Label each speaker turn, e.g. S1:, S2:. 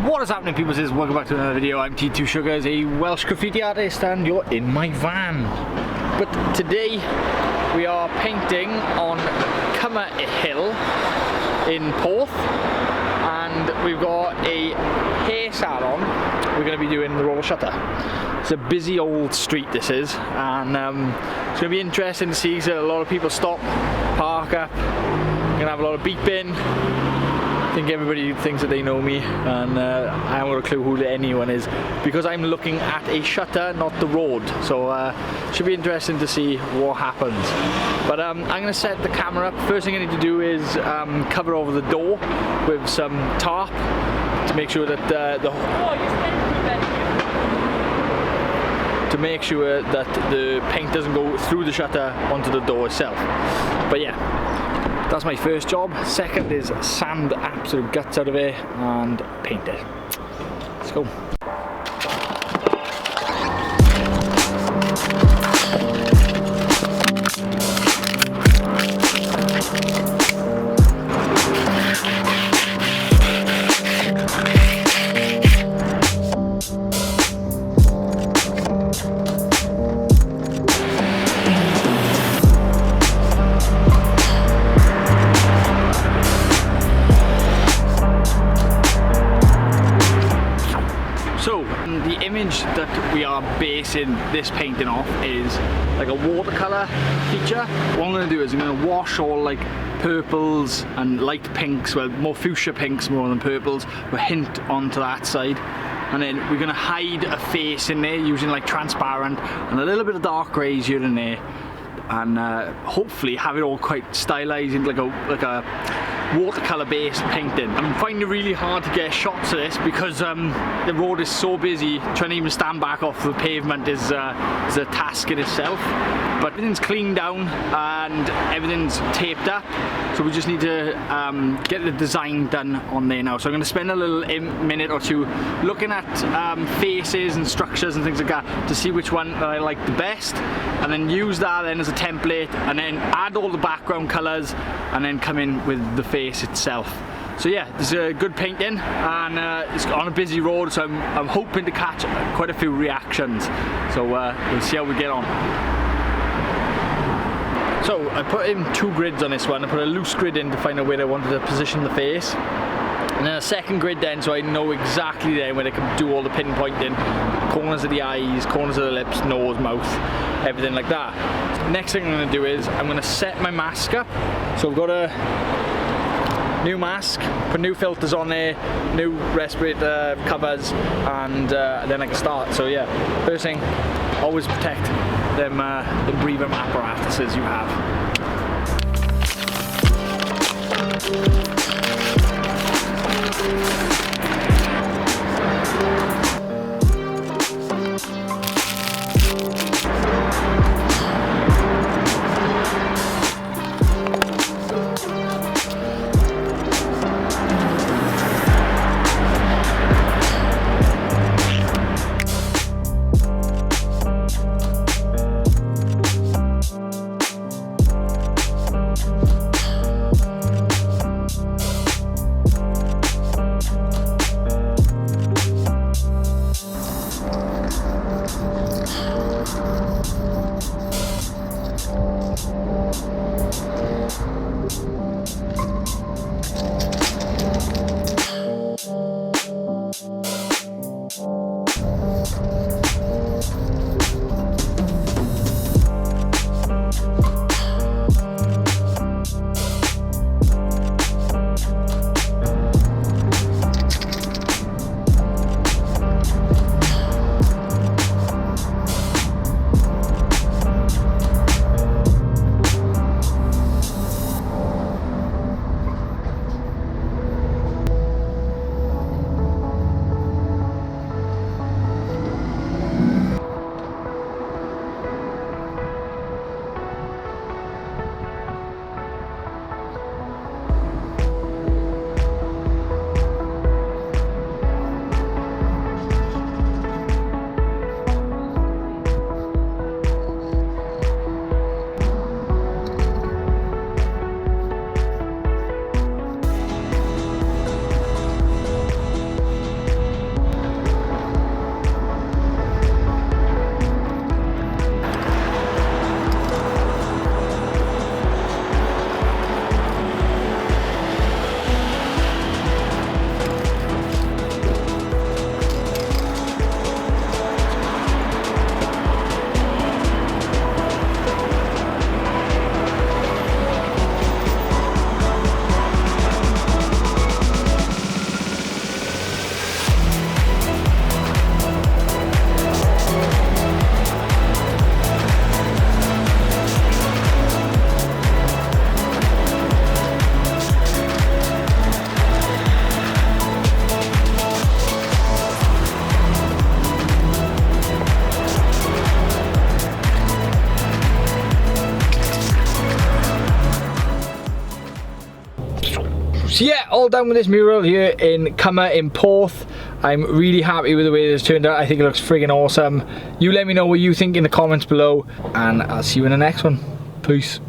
S1: What is happening, people? Welcome back to another video. I'm T2 Sugars, a Welsh graffiti artist, and you're in my van. But today we are painting on Cummer Hill in Porth, and we've got a hair salon. We're going to be doing the roller shutter. It's a busy old street, this is, and it's going to be interesting to see. So a lot of people stop, park up. We're going to have a lot of beeping. I think everybody thinks that they know me, and I haven't got a clue who anyone is, because I'm looking at a shutter, not the road. So should be interesting to see what happens. But I'm going to set the camera up. First thing I need to do is cover over the door with some tarp to make sure that the paint doesn't go through the shutter onto the door itself. But yeah. That's my first job. Second is sand the absolute guts out of it and paint it. Let's go. The image that we are basing this painting off is like a watercolor feature. What I'm going to do is I'm going to wash all like purples and light pinks, well more fuchsia pinks more than purples, with hint onto that side, and then we're going to hide a face in there using like transparent and a little bit of dark greys here and there, and hopefully have it all quite stylized into like a watercolor based painting. I'm finding it really hard to get shots of this because the road is so busy. Trying to even stand back off the pavement is a task in itself. But everything's cleaned down and everything's taped up, so we just need to get the design done on there now. So I'm going to spend a little minute or two looking at faces and structures and things like that to see which one that I like the best, and then use that then as a template, and then add all the background colours, and then come in with the face itself. So yeah, this is a good painting, and it's on a busy road, so I'm hoping to catch quite a few reactions. So we'll see how we get on. So I put in 2 grids on this one. I put a loose grid in to find out where I wanted to position the face, and then a second grid then, so I know exactly then where I can do all the pinpointing, corners of the eyes, corners of the lips, nose, mouth, everything like that. So next thing I'm going to do is I'm going to set my mask up. So I've got a new mask, put new filters on there, new respirator covers, and then I can start. So yeah, first thing, always protect them the breathing apparatuses you have. So yeah, all done with this mural here in Cummer in Porth. I'm really happy with the way this turned out. I think it looks friggin' awesome. You let me know what you think in the comments below, and I'll see you in the next one. Peace.